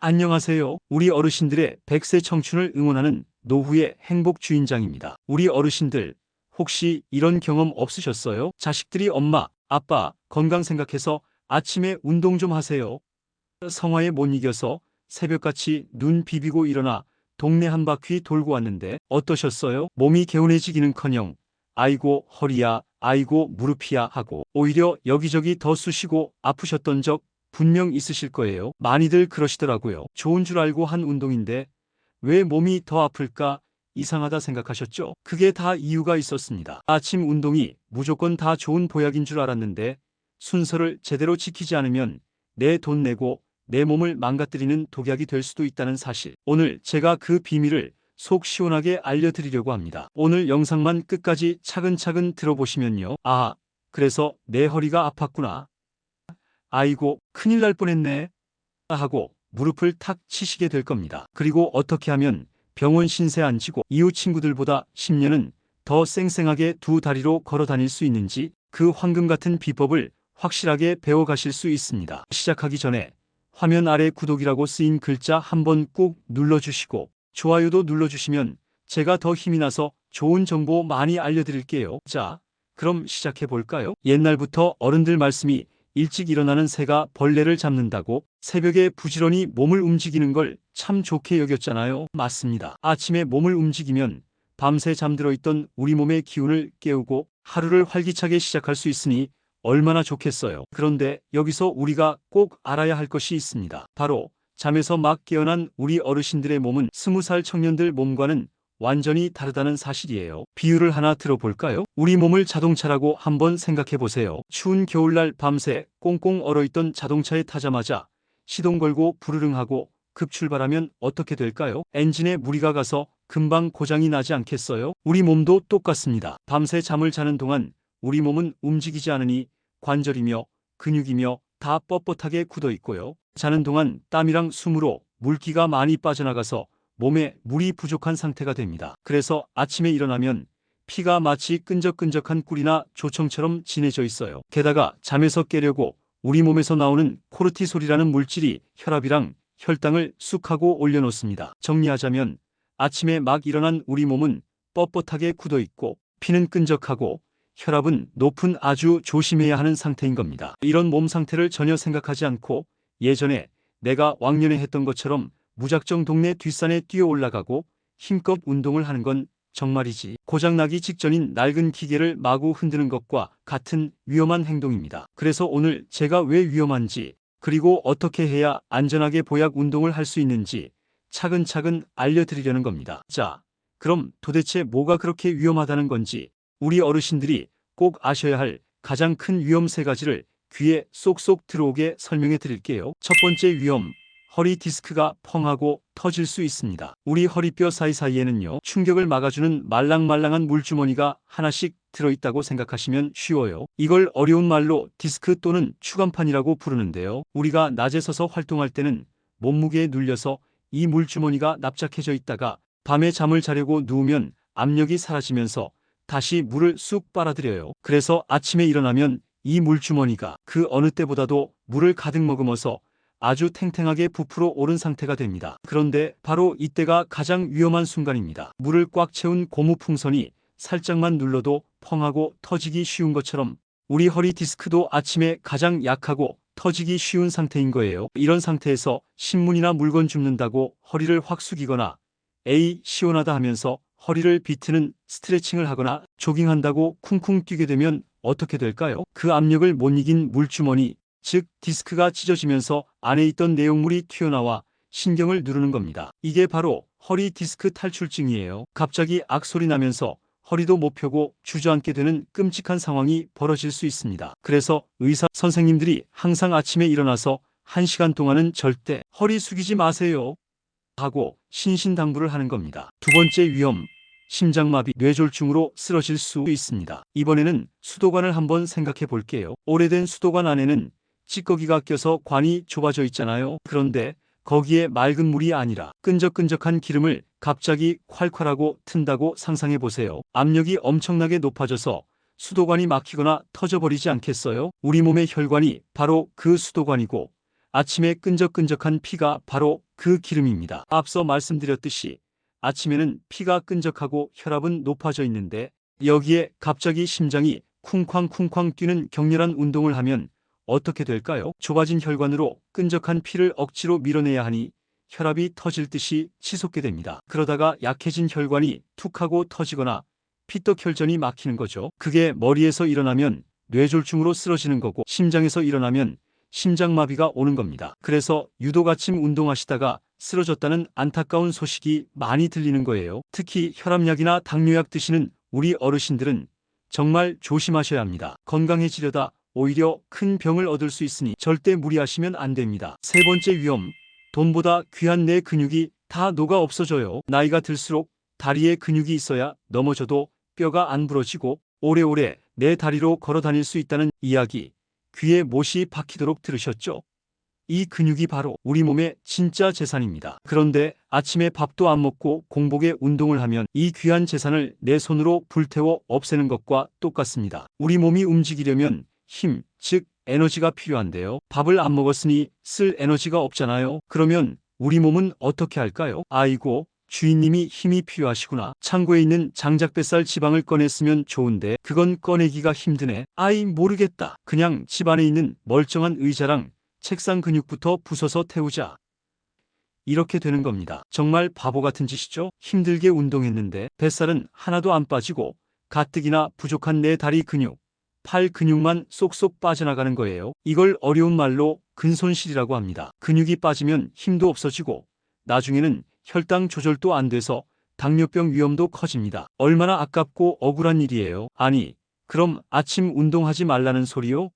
안녕하세요. 우리 어르신들의 100세 청춘을 응원하는 노후의 행복 주인장입니다. 우리 어르신들, 혹시 이런 경험 없으셨어요? 자식들이 엄마, 아빠 건강 생각해서 아침에 운동 좀 하세요. 성화에 못 이겨서 새벽같이 눈 비비고 일어나 동네 한 바퀴 돌고 왔는데 어떠셨어요? 몸이 개운해지기는커녕 아이고 허리야, 아이고 무릎이야 하고 오히려 여기저기 더 쑤시고 아프셨던 적 분명 있으실 거예요. 많이들 그러시더라고요. 좋은 줄 알고 한 운동인데 왜 몸이 더 아플까 이상하다 생각하셨죠? 그게 다 이유가 있었습니다. 아침 운동이 무조건 다 좋은 보약인 줄 알았는데 순서를 제대로 지키지 않으면 내 돈 내고 내 몸을 망가뜨리는 독약이 될 수도 있다는 사실. 오늘 제가 그 비밀을 속 시원하게 알려드리려고 합니다. 오늘 영상만 끝까지 차근차근 들어보시면요. 아, 그래서 내 허리가 아팠구나. 아이고, 큰일 날 뻔했네. 하고 무릎을 탁 치시게 될 겁니다. 그리고 어떻게 하면 병원 신세 안 지고 이웃 친구들보다 10년은 더 쌩쌩하게 두 다리로 걸어 다닐 수 있는지 그 황금 같은 비법을 확실하게 배워 가실 수 있습니다. 시작하기 전에 화면 아래 구독이라고 쓰인 글자 한번 꾹 눌러주시고 좋아요도 눌러주시면 제가 더 힘이 나서 좋은 정보 많이 알려드릴게요. 자, 그럼 시작해 볼까요? 옛날부터 어른들 말씀이 일찍 일어나는 새가 벌레를 잡는다고 새벽에 부지런히 몸을 움직이는 걸 참 좋게 여겼잖아요. 맞습니다. 아침에 몸을 움직이면 밤새 잠들어 있던 우리 몸의 기운을 깨우고 하루를 활기차게 시작할 수 있으니 얼마나 좋겠어요. 그런데 여기서 우리가 꼭 알아야 할 것이 있습니다. 바로 잠에서 막 깨어난 우리 어르신들의 몸은 20살 청년들 몸과는 완전히 다르다는 사실이에요. 비유를 하나 들어볼까요? 우리 몸을 자동차라고 한번 생각해 보세요. 추운 겨울날 밤새 꽁꽁 얼어있던 자동차에 타자마자 시동 걸고 부르릉하고 급출발하면 어떻게 될까요? 엔진에 무리가 가서 금방 고장이 나지 않겠어요? 우리 몸도 똑같습니다. 밤새 잠을 자는 동안 우리 몸은 움직이지 않으니 관절이며 근육이며 다 뻣뻣하게 굳어 있고요. 자는 동안 땀이랑 숨으로 물기가 많이 빠져나가서 몸에 물이 부족한 상태가 됩니다. 그래서 아침에 일어나면 피가 마치 끈적끈적한 꿀이나 조청처럼 진해져 있어요. 게다가 잠에서 깨려고 우리 몸에서 나오는 코르티솔이라는 물질이 혈압이랑 혈당을 쑥 하고 올려놓습니다. 정리하자면 아침에 막 일어난 우리 몸은 뻣뻣하게 굳어 있고 피는 끈적하고 혈압은 높은 아주 조심해야 하는 상태인 겁니다. 이런 몸 상태를 전혀 생각하지 않고 예전에 내가 왕년에 했던 것처럼 무작정 동네 뒷산에 뛰어 올라가고 힘껏 운동을 하는 건 정말이지 고장나기 직전인 낡은 기계를 마구 흔드는 것과 같은 위험한 행동입니다. 그래서 오늘 제가 왜 위험한지 그리고 어떻게 해야 안전하게 보약 운동을 할 수 있는지 차근차근 알려드리려는 겁니다. 자, 그럼 도대체 뭐가 그렇게 위험하다는 건지 우리 어르신들이 꼭 아셔야 할 가장 큰 위험 3가지를 귀에 쏙쏙 들어오게 설명해 드릴게요. 첫 번째 위험, 허리 디스크가 펑하고 터질 수 있습니다. 우리 허리뼈 사이사이에는요, 충격을 막아주는 말랑말랑한 물주머니가 하나씩 들어있다고 생각하시면 쉬워요. 이걸 어려운 말로 디스크 또는 추간판이라고 부르는데요. 우리가 낮에 서서 활동할 때는 몸무게에 눌려서 이 물주머니가 납작해져 있다가 밤에 잠을 자려고 누우면 압력이 사라지면서 다시 물을 쑥 빨아들여요. 그래서 아침에 일어나면 이 물주머니가 그 어느 때보다도 물을 가득 머금어서 아주 탱탱하게 부풀어 오른 상태가 됩니다. 그런데 바로 이때가 가장 위험한 순간입니다. 물을 꽉 채운 고무풍선이 살짝만 눌러도 펑하고 터지기 쉬운 것처럼 우리 허리 디스크도 아침에 가장 약하고 터지기 쉬운 상태인 거예요. 이런 상태에서 신문이나 물건 줍는다고 허리를 확 숙이거나 에이 시원하다 하면서 허리를 비트는 스트레칭을 하거나 조깅한다고 쿵쿵 뛰게 되면 어떻게 될까요? 그 압력을 못 이긴 물주머니, 즉 디스크가 찢어지면서 안에 있던 내용물이 튀어나와 신경을 누르는 겁니다. 이게 바로 허리 디스크 탈출증이에요. 갑자기 악소리 나면서 허리도 못 펴고 주저앉게 되는 끔찍한 상황이 벌어질 수 있습니다. 그래서 의사 선생님들이 항상 아침에 일어나서 1시간 동안은 절대 허리 숙이지 마세요 하고 신신당부를 하는 겁니다. 두 번째 위험, 심장마비, 뇌졸중으로 쓰러질 수 있습니다. 이번에는 수도관을 한번 생각해 볼게요. 오래된 수도관 안에는 찌꺼기가 껴서 관이 좁아져 있잖아요. 그런데 거기에 맑은 물이 아니라 끈적끈적한 기름을 갑자기 콸콸하고 튼다고 상상해 보세요. 압력이 엄청나게 높아져서 수도관이 막히거나 터져버리지 않겠어요? 우리 몸의 혈관이 바로 그 수도관이고 아침에 끈적끈적한 피가 바로 그 기름입니다. 앞서 말씀드렸듯이 아침에는 피가 끈적하고 혈압은 높아져 있는데 여기에 갑자기 심장이 쿵쾅쿵쾅 뛰는 격렬한 운동을 하면 어떻게 될까요? 좁아진 혈관으로 끈적한 피를 억지로 밀어내야 하니 혈압이 터질 듯이 치솟게 됩니다. 그러다가 약해진 혈관이 툭 하고 터지거나 피떡혈전이 막히는 거죠. 그게 머리에서 일어나면 뇌졸중으로 쓰러지는 거고 심장에서 일어나면 심장마비가 오는 겁니다. 그래서 유독 아침 운동하시다가 쓰러졌다는 안타까운 소식이 많이 들리는 거예요. 특히 혈압약이나 당뇨약 드시는 우리 어르신들은 정말 조심하셔야 합니다. 건강해지려다 오히려 큰 병을 얻을 수 있으니 절대 무리하시면 안 됩니다. 세 번째 위험, 돈보다 귀한 내 근육이 다 녹아 없어져요. 나이가 들수록 다리에 근육이 있어야 넘어져도 뼈가 안 부러지고 오래오래 내 다리로 걸어 다닐 수 있다는 이야기 귀에 못이 박히도록 들으셨죠? 이 근육이 바로 우리 몸의 진짜 재산입니다. 그런데 아침에 밥도 안 먹고 공복에 운동을 하면 이 귀한 재산을 내 손으로 불태워 없애는 것과 똑같습니다. 우리 몸이 움직이려면 힘, 즉 에너지가 필요한데요. 밥을 안 먹었으니 쓸 에너지가 없잖아요. 그러면 우리 몸은 어떻게 할까요? 아이고, 주인님이 힘이 필요하시구나. 창고에 있는 장작뱃살 지방을 꺼냈으면 좋은데 그건 꺼내기가 힘드네. 아이 모르겠다. 그냥 집 안에 있는 멀쩡한 의자랑 책상 근육부터 부숴서 태우자. 이렇게 되는 겁니다. 정말 바보 같은 짓이죠? 힘들게 운동했는데 뱃살은 하나도 안 빠지고 가뜩이나 부족한 내 다리 근육, 팔 근육만 쏙쏙 빠져나가는 거예요. 이걸 어려운 말로 근손실이라고 합니다. 근육이 빠지면 힘도 없어지고 나중에는 혈당 조절도 안 돼서 당뇨병 위험도 커집니다. 얼마나 아깝고 억울한 일이에요. 아니, 그럼 아침 운동하지 말라는 소리요?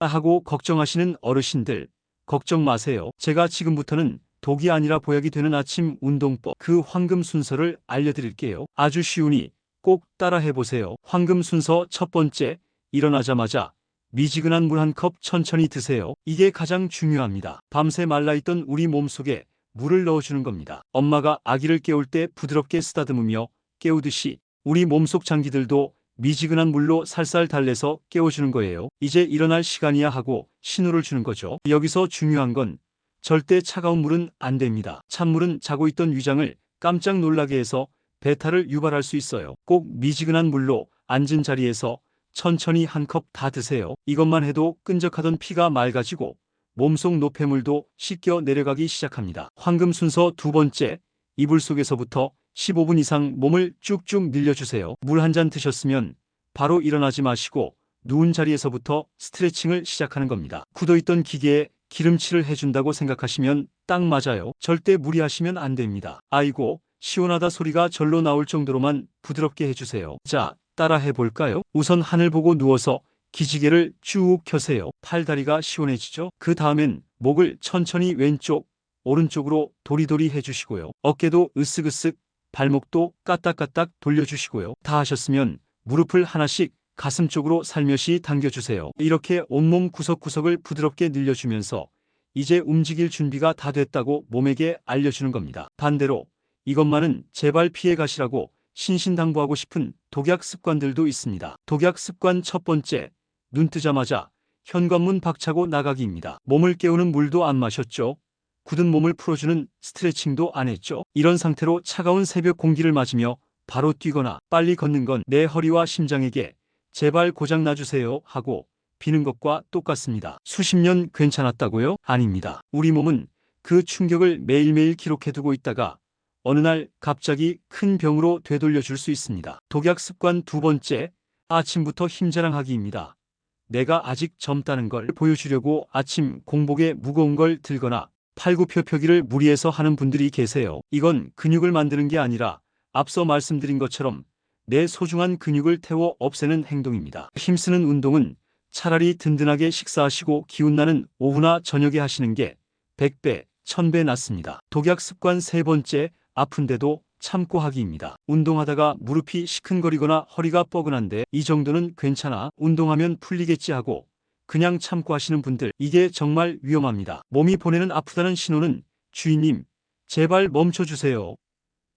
하고 걱정하시는 어르신들, 걱정 마세요. 제가 지금부터는 독이 아니라 보약이 되는 아침 운동법, 그 황금 순서를 알려드릴게요. 아주 쉬우니 꼭 따라 해보세요. 황금 순서 첫 번째, 일어나자마자 미지근한 물 한 컵 천천히 드세요. 이게 가장 중요합니다. 밤새 말라있던 우리 몸속에 물을 넣어주는 겁니다. 엄마가 아기를 깨울 때 부드럽게 쓰다듬으며 깨우듯이 우리 몸속 장기들도 미지근한 물로 살살 달래서 깨워주는 거예요. 이제 일어날 시간이야 하고 신호를 주는 거죠. 여기서 중요한 건 절대 차가운 물은 안 됩니다. 찬물은 자고 있던 위장을 깜짝 놀라게 해서 배탈을 유발할 수 있어요. 꼭 미지근한 물로 앉은 자리에서 천천히 한 컵 다 드세요. 이것만 해도 끈적하던 피가 맑아지고 몸속 노폐물도 씻겨 내려가기 시작합니다. 황금 순서 두 번째, 이불 속에서부터 15분 이상 몸을 쭉쭉 늘려주세요. 물 한 잔 드셨으면 바로 일어나지 마시고 누운 자리에서부터 스트레칭을 시작하는 겁니다. 굳어있던 기계에 기름칠을 해준다고 생각하시면 딱 맞아요. 절대 무리하시면 안 됩니다. 아이고, 시원하다 소리가 절로 나올 정도로만 부드럽게 해주세요. 자, 따라 해볼까요? 우선 하늘 보고 누워서 기지개를 쭉 켜세요. 팔다리가 시원해지죠? 그 다음엔 목을 천천히 왼쪽, 오른쪽으로 도리도리 해주시고요. 어깨도 으쓱으쓱, 발목도 까딱까딱 돌려주시고요. 다 하셨으면 무릎을 하나씩 가슴 쪽으로 살며시 당겨주세요. 이렇게 온몸 구석구석을 부드럽게 늘려주면서 이제 움직일 준비가 다 됐다고 몸에게 알려주는 겁니다. 반대로 이것만은 제발 피해 가시라고 신신당부하고 싶은 독약 습관들도 있습니다. 독약 습관 첫 번째, 눈 뜨자마자 현관문 박차고 나가기입니다. 몸을 깨우는 물도 안 마셨죠? 굳은 몸을 풀어주는 스트레칭도 안 했죠? 이런 상태로 차가운 새벽 공기를 맞으며 바로 뛰거나 빨리 걷는 건 내 허리와 심장에게 제발 고장 나주세요 하고 비는 것과 똑같습니다. 수십 년 괜찮았다고요? 아닙니다. 우리 몸은 그 충격을 매일매일 기록해두고 있다가 어느 날 갑자기 큰 병으로 되돌려 줄 수 있습니다. 독약 습관 두 번째, 아침부터 힘자랑하기입니다. 내가 아직 젊다는 걸 보여주려고 아침 공복에 무거운 걸 들거나 팔굽혀펴기를 무리해서 하는 분들이 계세요. 이건 근육을 만드는 게 아니라 앞서 말씀드린 것처럼 내 소중한 근육을 태워 없애는 행동입니다. 힘쓰는 운동은 차라리 든든하게 식사하시고 기운나는 오후나 저녁에 하시는 게 100배, 1000배 낫습니다. 독약 습관 세 번째, 아픈데도 참고 하기입니다. 운동하다가 무릎이 시큰거리거나 허리가 뻐근한데 이 정도는 괜찮아, 운동하면 풀리겠지 하고 그냥 참고 하시는 분들, 이게 정말 위험합니다. 몸이 보내는 아프다는 신호는 주인님, 제발 멈춰주세요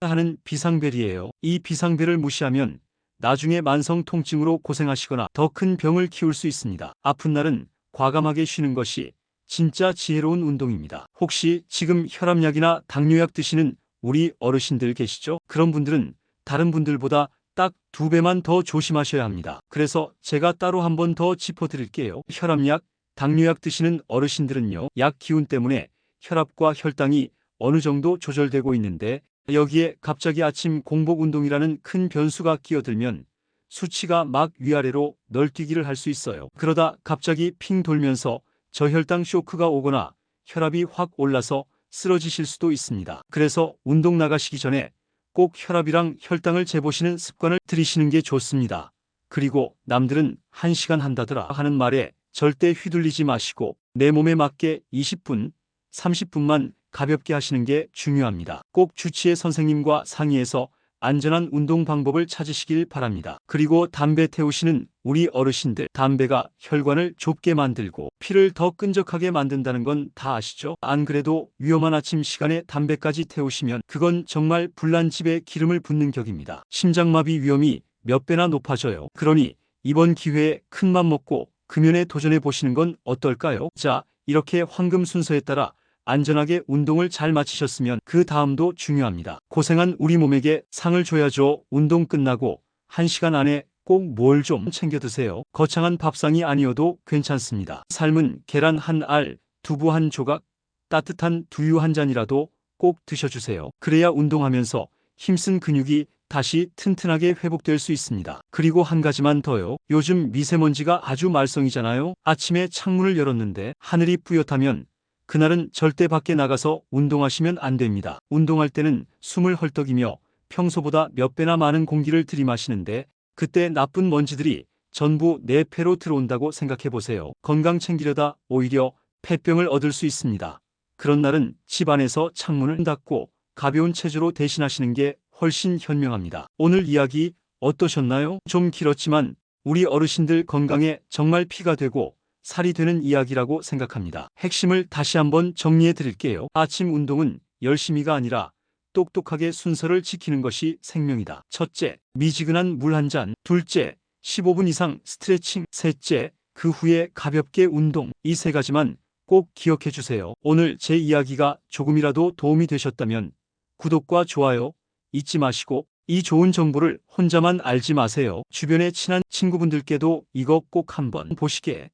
하는 비상벨이에요. 이 비상벨을 무시하면 나중에 만성 통증으로 고생하시거나 더 큰 병을 키울 수 있습니다. 아픈 날은 과감하게 쉬는 것이 진짜 지혜로운 운동입니다. 혹시 지금 혈압약이나 당뇨약 드시는 우리 어르신들 계시죠? 그런 분들은 다른 분들보다 딱 2배만 더 조심하셔야 합니다. 그래서 제가 따로 한 번 더 짚어드릴게요. 혈압약, 당뇨약 드시는 어르신들은요, 약 기운 때문에 혈압과 혈당이 어느 정도 조절되고 있는데 여기에 갑자기 아침 공복 운동이라는 큰 변수가 끼어들면 수치가 막 위아래로 널뛰기를 할 수 있어요. 그러다 갑자기 핑 돌면서 저혈당 쇼크가 오거나 혈압이 확 올라서 쓰러지실 수도 있습니다. 그래서 운동 나가시기 전에 꼭 혈압이랑 혈당을 재보시는 습관을 들이시는 게 좋습니다. 그리고 남들은 1시간 한다더라 하는 말에 절대 휘둘리지 마시고 내 몸에 맞게 20분, 30분만 가볍게 하시는 게 중요합니다. 꼭 주치의 선생님과 상의해서 안전한 운동 방법을 찾으시길 바랍니다. 그리고 담배 태우시는 우리 어르신들, 담배가 혈관을 좁게 만들고 피를 더 끈적하게 만든다는 건 다 아시죠? 안 그래도 위험한 아침 시간에 담배까지 태우시면 그건 정말 불난집에 기름을 붓는 격입니다. 심장마비 위험이 몇 배나 높아져요. 그러니 이번 기회에 큰맘 먹고 금연에 도전해 보시는 건 어떨까요? 자, 이렇게 황금 순서에 따라 안전하게 운동을 잘 마치셨으면 그 다음도 중요합니다. 고생한 우리 몸에게 상을 줘야죠. 운동 끝나고 1시간 안에 꼭 뭘 좀 챙겨 드세요. 거창한 밥상이 아니어도 괜찮습니다. 삶은 계란 한 알, 두부 한 조각, 따뜻한 두유 한 잔이라도 꼭 드셔주세요. 그래야 운동하면서 힘쓴 근육이 다시 튼튼하게 회복될 수 있습니다. 그리고 한 가지만 더요. 요즘 미세먼지가 아주 말썽이잖아요. 아침에 창문을 열었는데 하늘이 뿌옇다면 그날은 절대 밖에 나가서 운동하시면 안 됩니다. 운동할 때는 숨을 헐떡이며 평소보다 몇 배나 많은 공기를 들이마시는데 그때 나쁜 먼지들이 전부 내 폐로 들어온다고 생각해 보세요. 건강 챙기려다 오히려 폐병을 얻을 수 있습니다. 그런 날은 집 안에서 창문을 닫고 가벼운 체조로 대신하시는 게 훨씬 현명합니다. 오늘 이야기 어떠셨나요? 좀 길었지만 우리 어르신들 건강에 정말 피가 되고 살이 되는 이야기라고 생각합니다. 핵심을 다시 한번 정리해 드릴게요. 아침 운동은 열심히가 아니라 똑똑하게 순서를 지키는 것이 생명이다. 첫째, 미지근한 물 한 잔. 둘째, 15분 이상 스트레칭. 셋째, 그 후에 가볍게 운동. 이 3가지만 꼭 기억해 주세요. 오늘 제 이야기가 조금이라도 도움이 되셨다면 구독과 좋아요 잊지 마시고 이 좋은 정보를 혼자만 알지 마세요. 주변의 친한 친구분들께도 이거 꼭 한번 보시게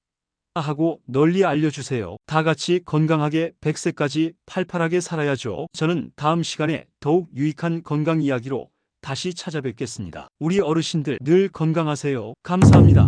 하고 널리 알려주세요. 다 같이 건강하게 100세까지 팔팔하게 살아야죠. 저는 다음 시간에 더욱 유익한 건강 이야기로 다시 찾아뵙겠습니다. 우리 어르신들 늘 건강하세요. 감사합니다.